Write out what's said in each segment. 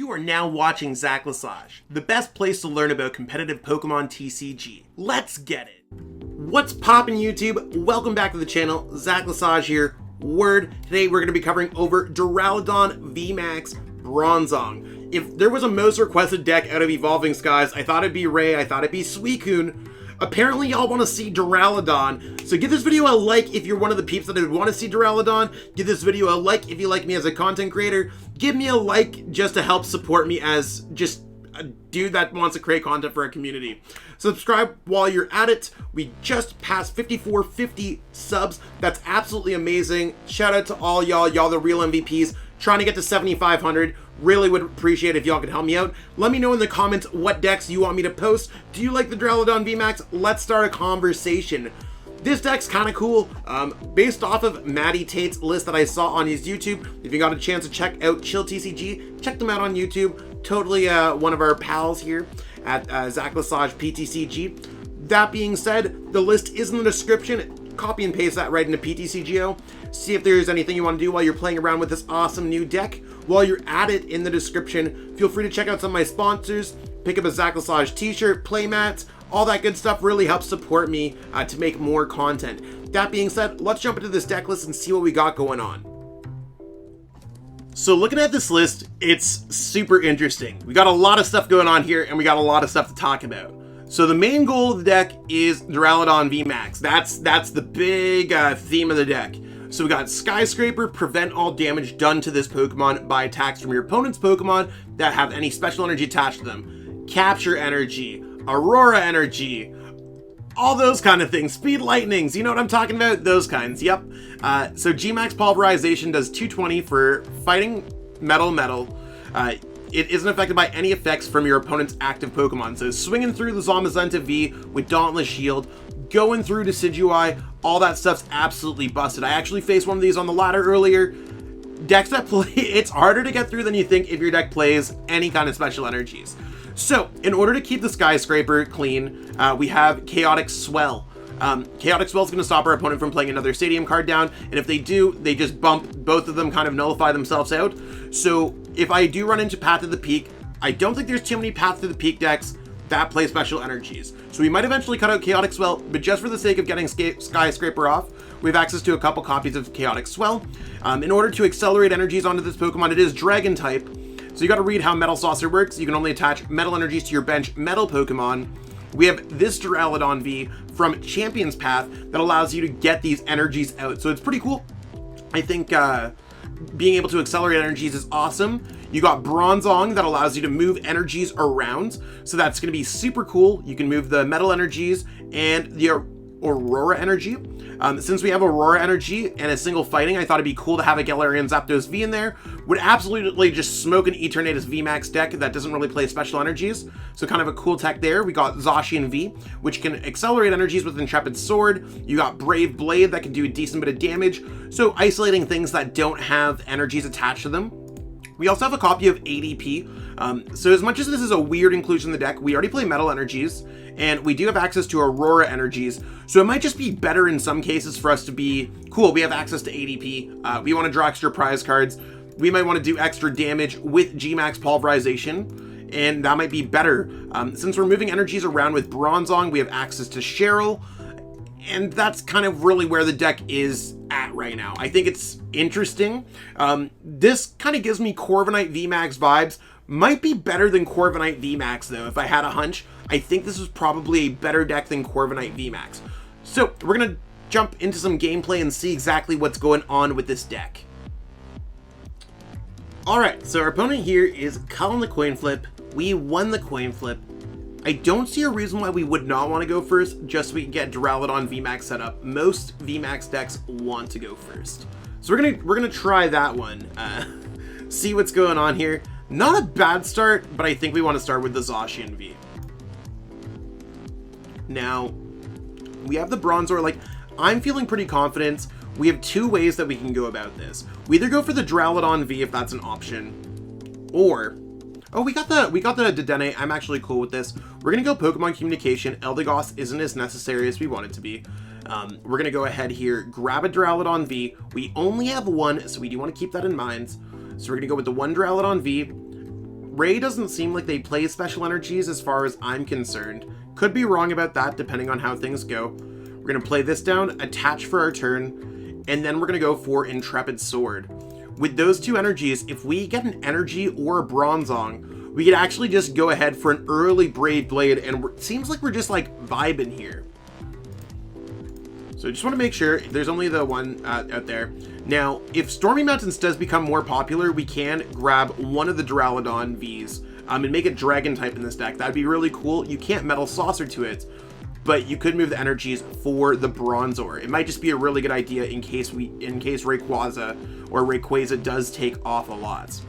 You are now watching Lesage, the best place to learn about competitive Pokemon TCG. Let's get it! What's poppin' YouTube? Welcome back to the channel, Lesage here. Today we're going to be covering over Duraludon VMAX Bronzong. If there was a most requested deck out of Evolving Skies, I thought it'd be Ray, I thought it'd be Suicune. Apparently y'all want to see Duraludon, so give this video a like if you're one of the peeps that would want to see Duraludon. Give this video a like if you like me as a content creator. Give me a like just to help support me as just a dude that wants to create content for our community. Subscribe while you're at it. We just passed 5450 subs. That's absolutely amazing. Shout out to all y'all the real MVPs. Trying to get to 7,500. Really would appreciate if y'all could help me out. Let me know in the comments what decks you want me to post. Do you like the Duraludon VMAX? Let's start a conversation. This deck's kind of cool. Based off of Matty Tate's list that I saw on his YouTube. If you got a chance to check out Chill TCG, check them out on YouTube. Totally one of our pals here at Lesage PTCG. That being said, the list is in the description. Copy and paste that right into PTCGO. See if there's anything you want to do while you're playing around with this awesome new deck. While you're at it, in the description, feel free to check out some of my sponsors. Pick up a Lesage t-shirt, playmats, all that good stuff really helps support me to make more content. That being said, let's jump into this deck list and see what we got going on. So looking at this list, it's super interesting. We got a lot of stuff going on here and we got a lot of stuff to talk about. So the main goal of the deck is Duraludon VMAX. That's the big theme of the deck. So we got Skyscraper, prevent all damage done to this Pokemon by attacks from your opponent's Pokemon that have any special energy attached to them. Capture energy, Aurora energy, all those kind of things. Speed lightnings, you know what I'm talking about? Those kinds, yep. So Gmax Pulverization does 220 for fighting metal. It isn't affected by any effects from your opponent's active Pokemon. So swinging through the Zamazenta V with Dauntless Shield, going through Decidueye, all that stuff's absolutely busted. I actually faced one of these on the ladder earlier. Decks that play, it's harder to get through than you think if your deck plays any kind of special energies. So in order to keep the Skyscraper clean, we have Chaotic Swell. Chaotic Swell is going to stop our opponent from playing another Stadium card down, and if they do, they just bump both of them, kind of nullify themselves out. So if I do run into Path to the Peak, I don't think there's too many Path to the Peak decks that play special energies. So we might eventually cut out Chaotic Swell, but just for the sake of getting Skyscraper off, we have access to a couple copies of Chaotic Swell. In order to accelerate energies onto this Pokemon, it is Dragon type. So you got to read how Metal Saucer works. You can only attach metal energies to your bench metal Pokemon. We have this Duraludon V from Champion's Path that allows you to get these energies out. So it's pretty cool. I think being able to accelerate energies is awesome. You got Bronzong that allows you to move energies around. So that's going to be super cool. You can move the metal energies and the Aurora energy. Since we have Aurora energy and a single fighting, I thought it'd be cool to have a Galarian Zapdos V in there. Would absolutely just smoke an Eternatus VMAX deck that doesn't really play special energies. So kind of a cool tech there. We got Zacian V, which can accelerate energies with Intrepid Sword. You got Brave Blade that can do a decent bit of damage. So isolating things that don't have energies attached to them. We also have a copy of ADP. So as much as this is a weird inclusion in the deck, we already play metal energies, and we do have access to Aurora energies. So it might just be better in some cases for us to be, cool, we have access to ADP. We want to draw extra prize cards. We might want to do extra damage with Gmax Pulverization, and that might be better. Since we're moving energies around with Bronzong, we have access to Cheryl, and that's kind of really where the deck is at right now. I think it's interesting. This kind of gives me Corviknight VMAX vibes. Might be better than Corviknight VMAX though, if I had a hunch. I think this is probably a better deck than Corviknight VMAX. So we're gonna jump into some gameplay and see exactly what's going on with this deck. Alright, so our opponent here is calling the coin flip. We won the coin flip. I don't see a reason why we would not want to go first, just so we can get Duraludon VMAX set up. Most VMAX decks want to go first. So we're gonna try that one. See what's going on here. Not a bad start, but I think we want to start with the Zacian V. Now, we have the Bronzor. Like, I'm feeling pretty confident. We have two ways that we can go about this. We either go for the Duraludon V if that's an option, or oh, we got the Dedenne. I'm actually cool with this. We're gonna go Pokemon Communication. Eldegoss isn't as necessary as we want it to be. We're gonna go ahead here, grab a Duraludon V. We only have one, so we do want to keep that in mind. So we're gonna go with the one Duraludon V. Ray doesn't seem like they play special energies as far as I'm concerned. Could be wrong about that depending on how things go. We're going to play this down, attach for our turn, and then we're going to go for Intrepid Sword. With those two energies, if we get an energy or a Bronzong, we could actually just go ahead for an early Brave Blade, and it seems like we're just like vibing here. So I just want to make sure there's only the one out there. Now, if Stormy Mountains does become more popular, we can grab one of the Duraludon Vs and make it Dragon type in this deck. That'd be really cool. You can't Metal Saucer to it, but you could move the energies for the Bronzor. It might just be a really good idea in case Rayquaza or Rayquaza does take off a lot.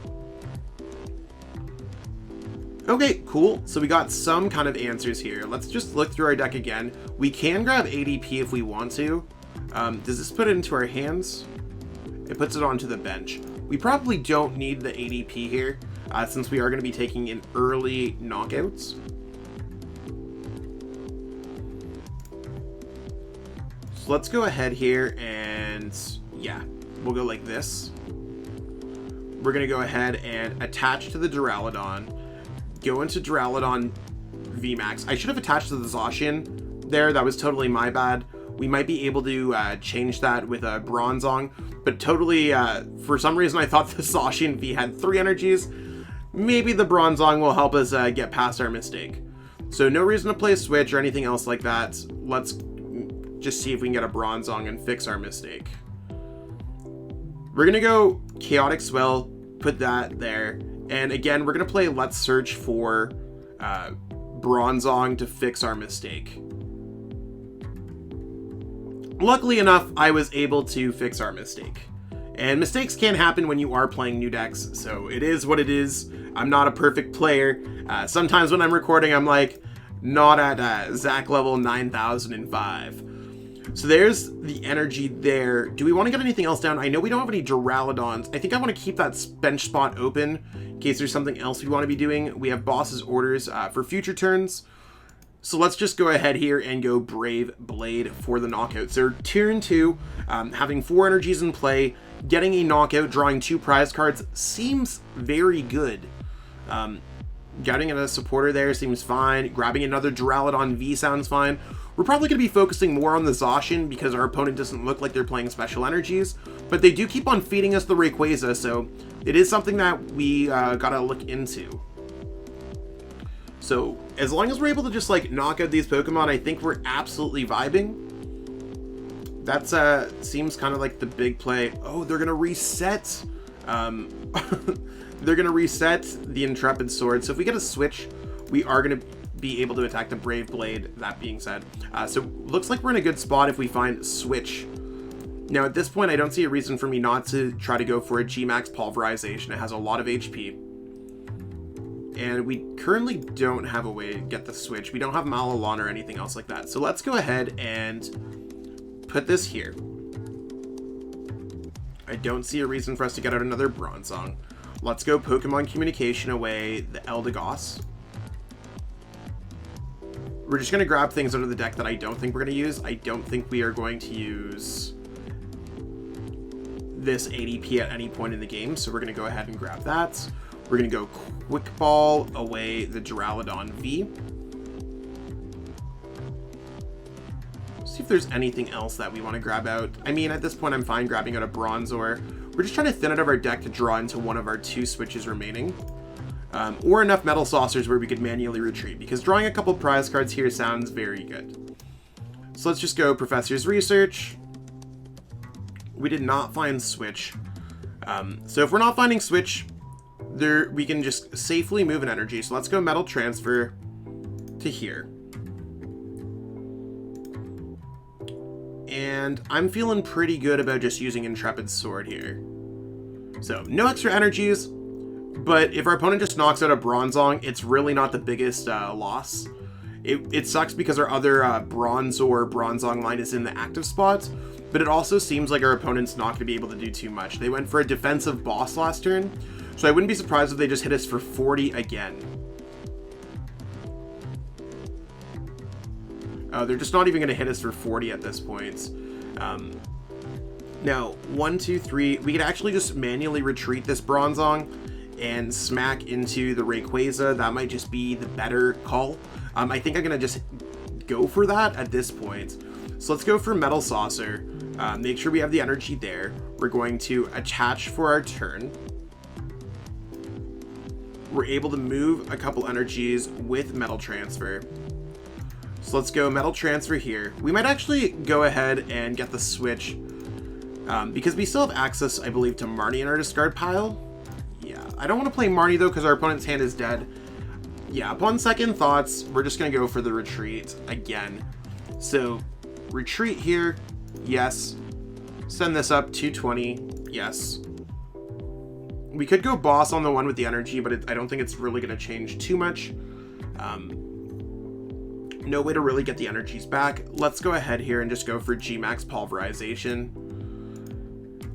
Okay, cool. So we got some kind of answers here. Let's just look through our deck again. We can grab ADP if we want to. Does this put it into our hands? It puts it onto the bench. We probably don't need the ADP here, since we are going to be taking in early knockouts. So let's go ahead here and, yeah, we'll go like this. We're going to go ahead and attach to the Duraludon. Go into Duraludon VMAX. I should have attached to the Zacian there. That was totally my bad. We might be able to change that with a Bronzong, but totally, for some reason, I thought the Zacian V had 3 energies. Maybe the Bronzong will help us get past our mistake. So no reason to play a switch or anything else like that. Let's just see if we can get a Bronzong and fix our mistake. We're going to go Chaotic Swell, put that there. And again, we're going to play Let's Search for Bronzong to fix our mistake. Luckily enough, I was able to fix our mistake. And mistakes can happen when you are playing new decks, so it is what it is. I'm not a perfect player. Sometimes when I'm recording, I'm like, not at Zach level 9005. So there's the energy there. Do we want to get anything else down? I know we don't have any Duraludons. I think I want to keep that bench spot open in case there's something else we want to be doing. We have boss's orders for future turns. So let's just go ahead here and go Brave Blade for the knockout. So turn 2, having 4 energies in play, getting a knockout, drawing 2 prize cards seems very good. Getting a supporter there seems fine. Grabbing another Duraludon V sounds fine. We're probably going to be focusing more on the Zacian because our opponent doesn't look like they're playing special energies, but they do keep on feeding us the Rayquaza, so it is something that we gotta look into. So as long as we're able to just like knock out these Pokemon, I think we're absolutely vibing. That's seems kind of like the big play. Oh, they're gonna reset. They're gonna reset the Intrepid Sword. So if we get a switch, we are gonna be able to attack the Brave Blade, that being said. So looks like we're in a good spot if we find switch. Now at this point, I don't see a reason for me not to try to go for a G-Max Pulverization. It has a lot of HP. And we currently don't have a way to get the switch. We don't have Malalon or anything else like that. So let's go ahead and put this here. I don't see a reason for us to get out another Bronzong. Let's go Pokemon Communication away the Eldegoss. We're just going to grab things out of the deck that I don't think we're going to use. I don't think we are going to use this ADP at any point in the game, so we're going to go ahead and grab that. We're going to go Quick Ball away the Duraludon V. See if there's anything else that we want to grab out. I mean, at this point, I'm fine grabbing out a Bronzor. We're just trying to thin out of our deck to draw into one of our 2 switches remaining. Or enough Metal Saucers where we could manually retreat, because drawing a couple prize cards here sounds very good. So let's just go Professor's Research. We did not find switch. So if we're not finding switch, we can just safely move an energy. So let's go Metal Transfer to here. And I'm feeling pretty good about just using Intrepid Sword here. So no extra energies. But if our opponent just knocks out a Bronzong, it's really not the biggest loss. It sucks because our other Bronzong line is in the active spot, but it also seems like our opponent's not going to be able to do too much. They went for a defensive boss last turn, so I wouldn't be surprised if they just hit us for 40 again. They're just not even going to hit us for 40 at this point. Now, 1, 2, 3, we could actually just manually retreat this Bronzong and smack into the Rayquaza. That might just be the better call. I think I'm going to just go for that at this point. So let's go for Metal Saucer. Make sure we have the energy there. We're going to attach for our turn. We're able to move a couple energies with Metal Transfer. So let's go Metal Transfer here. We might actually go ahead and get the switch because we still have access, I believe, to Marnie in our discard pile. Yeah, I don't want to play Marnie though because our opponent's hand is dead. Yeah, upon second thoughts, we're just going to go for the retreat again. So retreat here, yes. Send this up 220, yes. We could go boss on the one with the energy, but I don't think it's really going to change too much. No way to really get the energies back. Let's go ahead here and just go for G-Max Pulverization.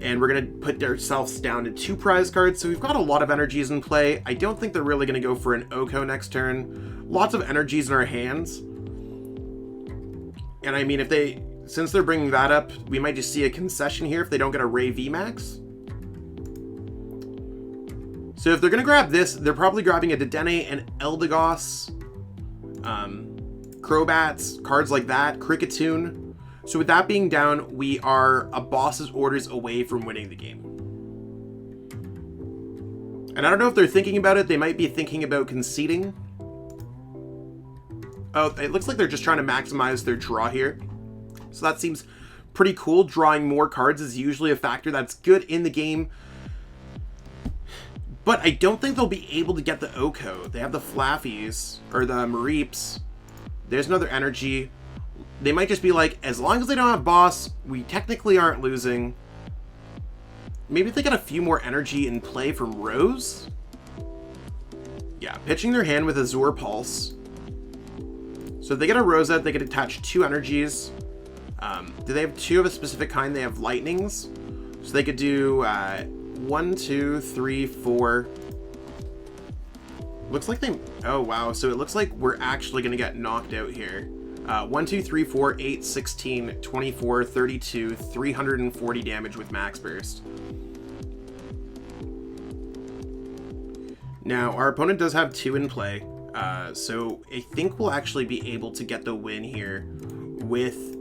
And we're going to put ourselves down to 2 prize cards, so we've got a lot of energies in play. I don't think they're really going to go for an Oko next turn. Lots of energies in our hands. And I mean, since they're bringing that up, we might just see a concession here if they don't get a Ray VMAX. So if they're going to grab this, they're probably grabbing a Dedenne and Eldegoss, Crobats, cards like that, Cricketune. So with that being down, we are a boss's orders away from winning the game. And I don't know if they're thinking about it. They might be thinking about conceding. Oh, it looks like they're just trying to maximize their draw here. So that seems pretty cool. Drawing more cards is usually a factor that's good in the game. But I don't think they'll be able to get the Oko. They have the Flaffies, or the Mareeps. There's another energy. They might just be like, as long as they don't have boss, we technically aren't losing. Maybe if they got a few more energy in play from Rose? Yeah, pitching their hand with Azure Pulse. So if they get a Rose out, they could attach 2 energies. Do they have 2 of a specific kind? They have Lightnings. So they could do 1, 2, 3, 4. Looks like they... Oh, wow. So it looks like we're actually going to get knocked out here. 1, 2, 3, 4, 8, 16, 24, 32, 340 damage with Max Burst. Now, our opponent does have 2 in play. So I think we'll actually be able to get the win here with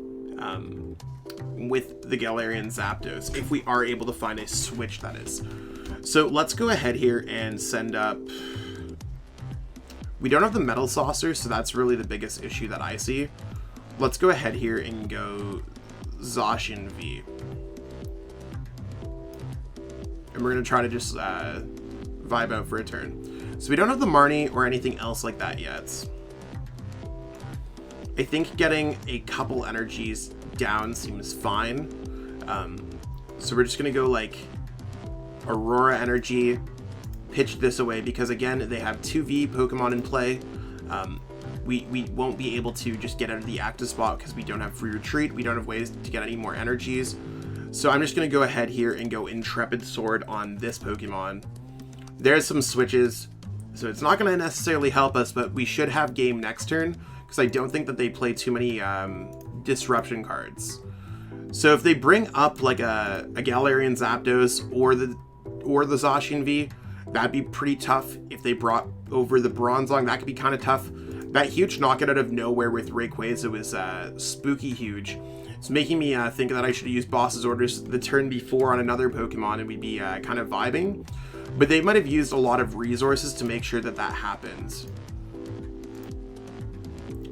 the Galarian Zapdos, if we are able to find a switch, that is. So let's go ahead here and send up... We don't have the Metal Saucer, so that's really the biggest issue that I see. Let's go ahead here and go Zacian V. And we're going to try to just vibe out for a turn. So we don't have the Marnie or anything else like that yet. I think getting a couple energies down seems fine. So we're just going to go like Aurora Energy, pitch this away because again, they have 2V Pokemon in play. We won't be able to just get out of the active spot because we don't have free retreat. We don't have ways to get any more energies. So I'm just going to go ahead here and go Intrepid Sword on this Pokemon. There's some switches. So it's not going to necessarily help us, but we should have game next turn because I don't think that they play too many disruption cards. So if they bring up like a Galarian Zapdos or the Zacian V, that'd be pretty tough. If they brought over the Bronzong, that could be kind of tough. That huge knockout out of nowhere with Rayquaza was spooky huge. It's making me think that I should use Boss's Orders the turn before on another Pokemon and we'd be kind of vibing. But they might have used a lot of resources to make sure that that happens.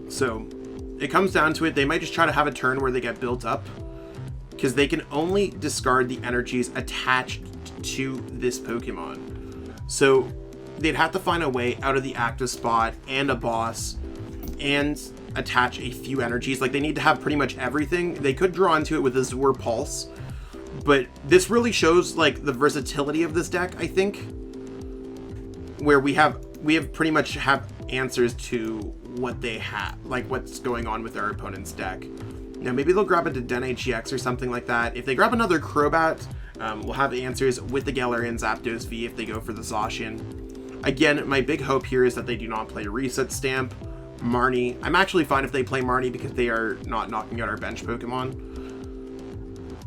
So it comes down to it. They might just try to have a turn where they get built up because they can only discard the energies attached to this Pokemon. So they'd have to find a way out of the active spot and a boss and attach a few energies. Like they need to have pretty much everything. They could draw into it with Azure Pulse, but this really shows like the versatility of this deck, I think, where we have pretty much have answers to what they have, like what's going on with our opponent's deck. Now maybe they'll grab a Dedenne GX or something like that. If they grab another Crobat, we'll have answers with the Galarian Zapdos V if they go for the Zacian. Again, my big hope here is that they do not play Reset Stamp, Marnie. I'm actually fine if they play Marnie because they are not knocking out our bench Pokemon.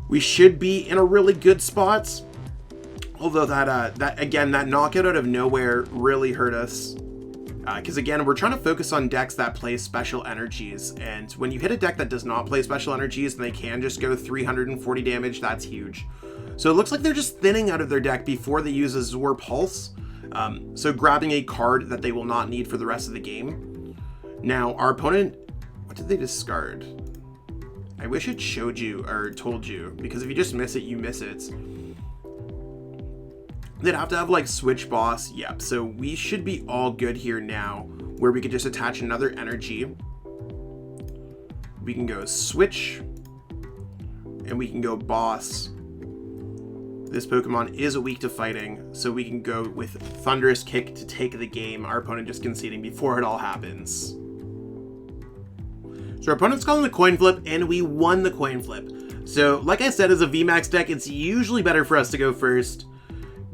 We should be in a really good spot. Although that knockout out of nowhere really hurt us. Because again, we're trying to focus on decks that play special energies, and when you hit a deck that does not play special energies and they can just go 340 damage, that's huge. So it looks like they're just thinning out of their deck before they use a Zor Pulse, so grabbing a card that they will not need for the rest of the game. Now, our opponent, what did they discard? I wish it showed you, or told you, because if you just miss it, you miss it. They'd have to have like Switch Boss. Yep, so we should be all good here now, where we could just attach another energy. We can go Switch, and we can go Boss. This Pokemon is weak to fighting, so we can go with Thunderous Kick to take the game, our opponent just conceding before it all happens. So our opponent's calling the coin flip, and we won the coin flip. So like I said, as a VMAX deck, it's usually better for us to go first.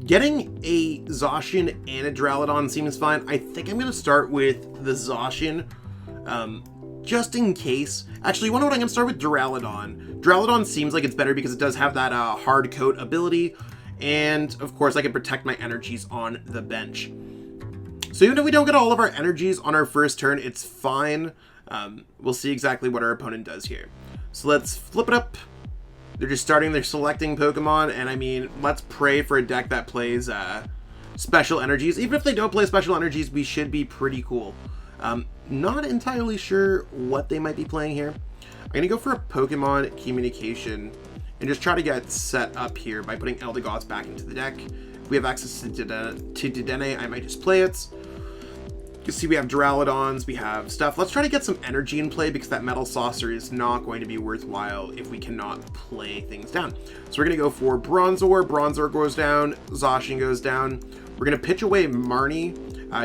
Getting a Zacian and a Duraludon seems fine. I think I'm going to start with the Zacian, just in case. Actually, you know what? I'm going to start with Duraludon. Duraludon seems like it's better because it does have that hard coat ability, and of course I can protect my energies on the bench. So even if we don't get all of our energies on our first turn, it's fine. We'll see exactly what our opponent does here. So let's flip it up. They're just they're selecting Pokemon, and I mean, let's pray for a deck that plays special energies. Even if they don't play special energies, we should be pretty cool. Not entirely sure what they might be playing here. I'm going to go for a Pokemon Communication and just try to get set up here by putting Eldegoss back into the deck. If we have access to Dedenne, I might just play it. You can see we have Duraludons, we have stuff. Let's try to get some energy in play because that Metal Saucer is not going to be worthwhile if we cannot play things down. So we're going to go for Bronzor. Bronzor goes down. Zacian goes down. We're going to pitch away Marnie.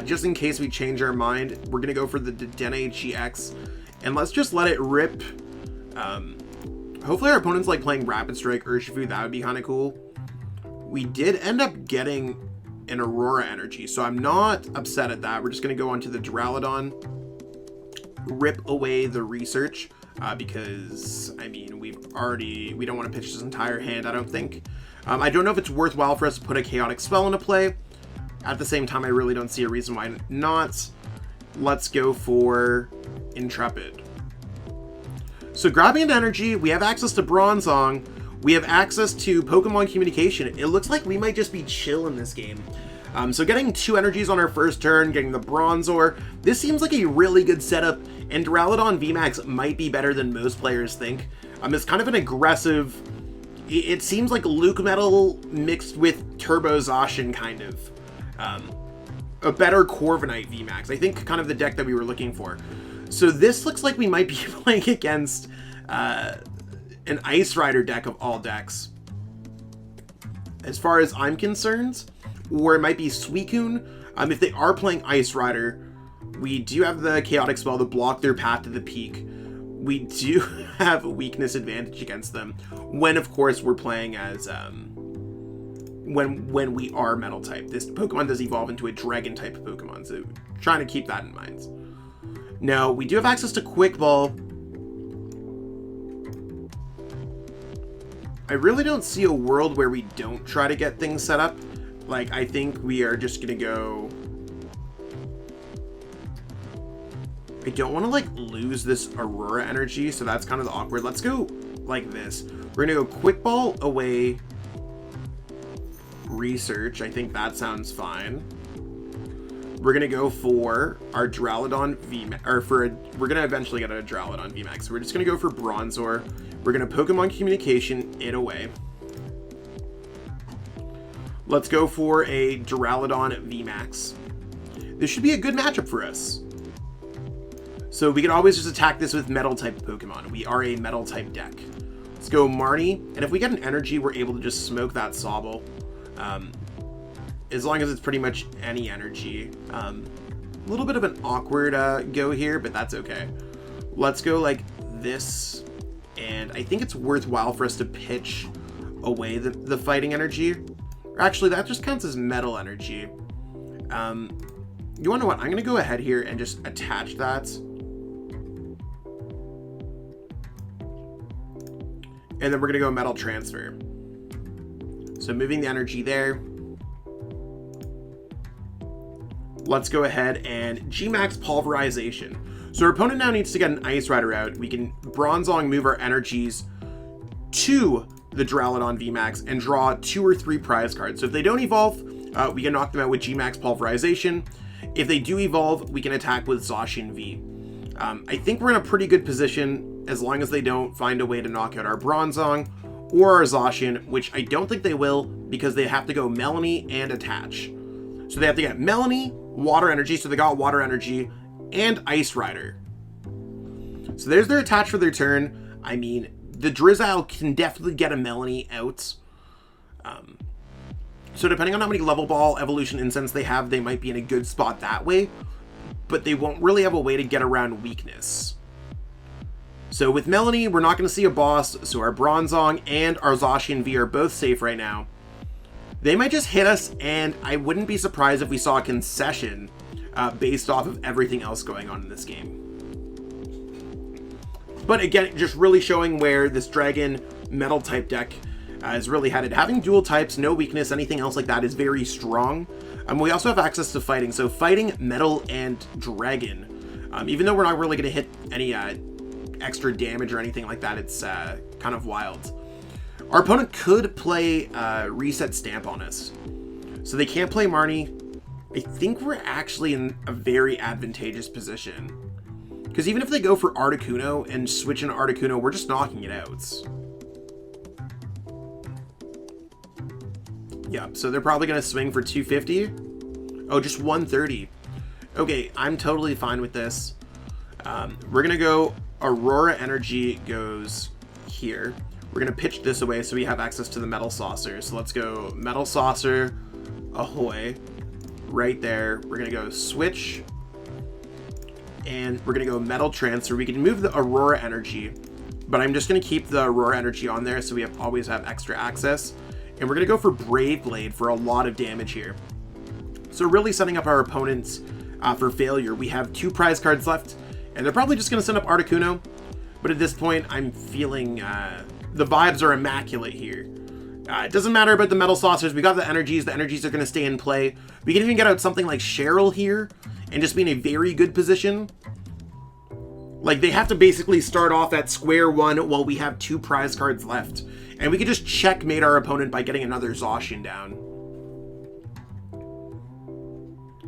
Just in case we change our mind, we're going to go for the Dedenne GX. And let's just let it rip. Hopefully our opponent's like playing Rapid Strike Urshifu. That would be kind of cool. We did end up getting an Aurora Energy, so I'm not upset at that. We're just going to go onto the Duraludon, rip away the Research, because, I mean, we don't want to pitch this entire hand, I don't think. I don't know if it's worthwhile for us to put a Chaotic Spell into play. At the same time, I really don't see a reason why not. Let's go for Intrepid. So grabbing an energy, we have access to Bronzong. We have access to Pokemon Communication. It looks like we might just be chill in this game. So getting 2 energies on our first turn, getting the Bronzor, this seems like a really good setup, and Duraludon VMAX might be better than most players think. It's kind of an aggressive, it seems like Luke Metal mixed with Turbo Zacian, kind of. A better Corviknight VMAX. I think kind of the deck that we were looking for. So this looks like we might be playing against an Ice Rider deck of all decks, as far as I'm concerned, or it might be Suicune. If they are playing Ice Rider, we do have the Chaotic Spell to block their path to the peak. We do have a weakness advantage against them when, of course, we're playing as when we are Metal type. This Pokemon does evolve into a Dragon type Pokemon, so trying to keep that in mind. Now we do have access to Quick Ball. I really don't see a world where we don't try to get things set up. Like, I think we are just gonna go... I don't want to, like, lose this Aurora Energy, so that's kind of the awkward. Let's go like this. We're gonna go Quick Ball away Research. I think that sounds fine. We're gonna go for our Duraludon VMAX, or we're gonna eventually get a Duraludon VMAX. So we're just gonna go for Bronzor. We're going to Pokemon Communication it away. Let's go for a Duraludon VMAX. This should be a good matchup for us. So we can always just attack this with Metal type Pokemon. We are a Metal type deck. Let's go Marnie. And if we get an energy, we're able to just smoke that Sobble. As long as it's pretty much any energy. A little bit of an awkward go here, but that's okay. Let's go like this. And I think it's worthwhile for us to pitch away the fighting energy. Or actually, that just counts as metal energy. You want to know what? I'm going to go ahead here and just attach that. And then we're going to go metal transfer. So moving the energy there. let's go ahead and G-Max Pulverization. So our opponent now needs to get an Ice Rider out. We can Bronzong move our energies to the Duraludon VMAX and draw 2 or 3 prize cards. So if they don't evolve, we can knock them out with G-Max Pulverization. If they do evolve, we can attack with Zacian V. I think we're in a pretty good position as long as they don't find a way to knock out our Bronzong or our Zacian, which I don't think they will because they have to go Melanie and Attach. So they have to get Melanie, Water Energy, so they got Water Energy, and Ice Rider. So there's their Attach for their turn. I mean, the Drizzile can definitely get a Melanie out. So depending on how many Level Ball, Evolution Incense they have, they might be in a good spot that way. But they won't really have a way to get around weakness. So with Melanie, we're not going to see a boss, so our Bronzong and our Zacian V are both safe right now. They might just hit us, and I wouldn't be surprised if we saw a concession based off of everything else going on in this game. But again, just really showing where this Dragon Metal type deck is really headed. Having dual types, no weakness, anything else like that is very strong. We also have access to fighting, so fighting, metal, and dragon. Even though we're not really going to hit any extra damage or anything like that, it's kind of wild. Our opponent could play Reset Stamp on us. So they can't play Marnie. I think we're actually in a very advantageous position. Because even if they go for Articuno and switch into Articuno, we're just knocking it out. Yeah, so they're probably going to swing for 250. Oh, just 130. Okay, I'm totally fine with this. We're going to go Aurora Energy goes here. We're going to pitch this away so we have access to the Metal Saucer. So let's go Metal Saucer, ahoy, right there. We're going to go switch, and we're going to go Metal Transfer. We can move the Aurora Energy, but I'm just going to keep the Aurora Energy on there so we always have extra access. And we're going to go for Brave Blade for a lot of damage here. So really setting up our opponents for failure. We have 2 prize cards left, and they're probably just going to send up Articuno. But at this point, I'm feeling the vibes are immaculate here. It doesn't matter about the Metal Saucers. We got the energies. The energies are going to stay in play. We can even get out something like Cheryl here and just be in a very good position. Like, they have to basically start off at square one while we have 2 prize cards left. And we could just checkmate our opponent by getting another Zacian down.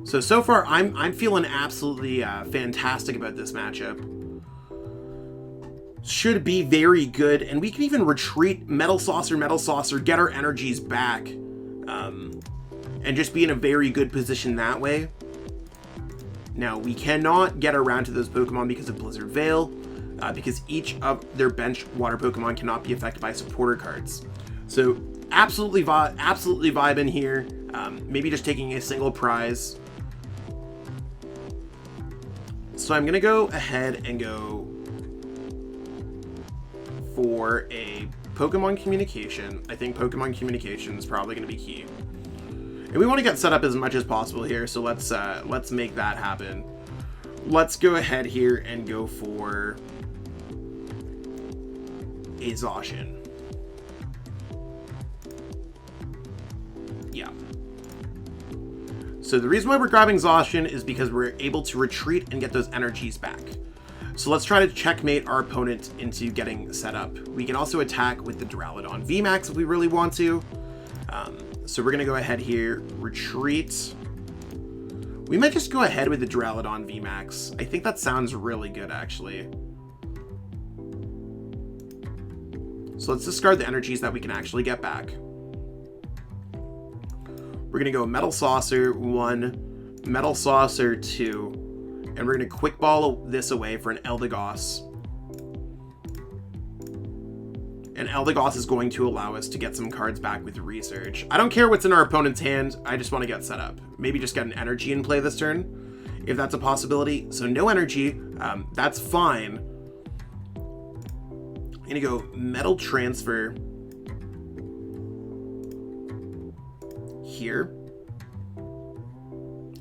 So far, I'm feeling absolutely fantastic about this matchup. Should be very good, and we can even retreat Metal Saucer, get our energies back, and just be in a very good position that way. Now, we cannot get around to those Pokemon because of Blizzard Veil, because each of their bench water Pokemon cannot be affected by supporter cards. So, absolutely vibing here. Maybe just taking a single prize. So I'm going to go ahead and go for a Pokemon Communication. I think Pokemon Communication is probably going to be key. And we want to get set up as much as possible here, so let's make that happen. Let's go ahead here and go for a Zacian. Yeah. So the reason why we're grabbing Zacian is because we're able to retreat and get those energies back. So let's try to checkmate our opponent into getting set up. We can also attack with the Duraludon VMAX if we really want to. So we're going to go ahead here, retreat. We might just go ahead with the Duraludon VMAX. I think that sounds really good, actually. So let's discard the energies that we can actually get back. We're going to go Metal Saucer 1, Metal Saucer 2, and we're going to Quick Ball this away for an Eldegoss. And Eldegoss is going to allow us to get some cards back with Research. I don't care what's in our opponent's hand, I just want to get set up. Maybe just get an energy in play this turn, if that's a possibility. So no energy, that's fine. I'm going to go Metal Transfer here.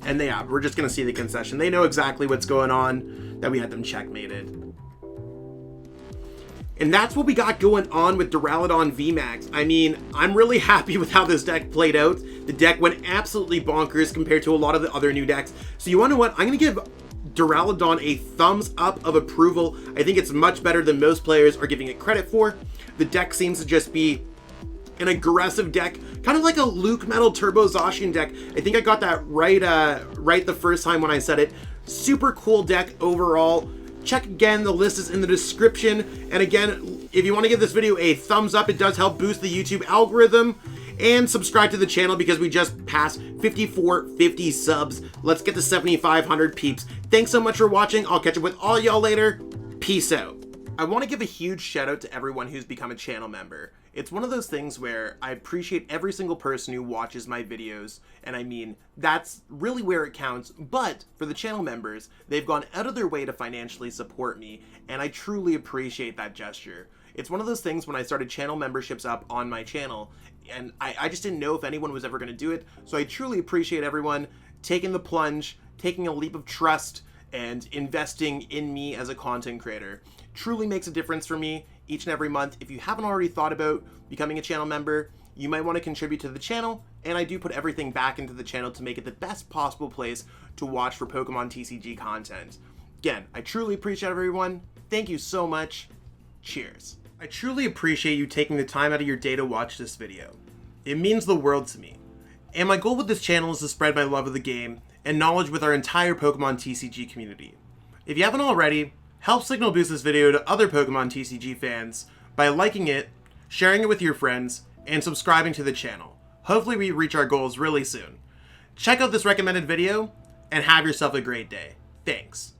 And we're just going to see the concession. They know exactly what's going on, that we had them checkmated. And that's what we got going on with Duraludon VMAX. I mean, I'm really happy with how this deck played out. The deck went absolutely bonkers compared to a lot of the other new decks. So you wanna know what? I'm gonna give Duraludon a thumbs up of approval. I think it's much better than most players are giving it credit for. The deck seems to just be an aggressive deck, kind of like a Luke Metal Turbo Zacian deck. I think I got that right the first time when I said it. Super cool deck overall. Check again, the list is in the description. And again, if you want to give this video a thumbs up, it does help boost the YouTube algorithm. And subscribe to the channel because we just passed 5450 subs. Let's get to 7,500 peeps. Thanks so much for watching. I'll catch up with all y'all later. Peace out. I want to give a huge shout out to everyone who's become a channel member. It's one of those things where I appreciate every single person who watches my videos, and I mean, that's really where it counts, but for the channel members, they've gone out of their way to financially support me, and I truly appreciate that gesture. It's one of those things when I started channel memberships up on my channel, and I just didn't know if anyone was ever going to do it, so I truly appreciate everyone taking the plunge, taking a leap of trust, and investing in me as a content creator. Truly makes a difference for me each and every month. If you haven't already thought about becoming a channel member, you might want to contribute to the channel, and I do put everything back into the channel to make it the best possible place to watch for Pokemon TCG content. Again, I truly appreciate everyone. Thank you so much. Cheers. I truly appreciate you taking the time out of your day to watch this video. It means the world to me. And my goal with this channel is to spread my love of the game and knowledge with our entire Pokemon TCG community. If you haven't already, help signal boost this video to other Pokemon TCG fans by liking it, sharing it with your friends, and subscribing to the channel. Hopefully we reach our goals really soon. Check out this recommended video, and have yourself a great day. Thanks.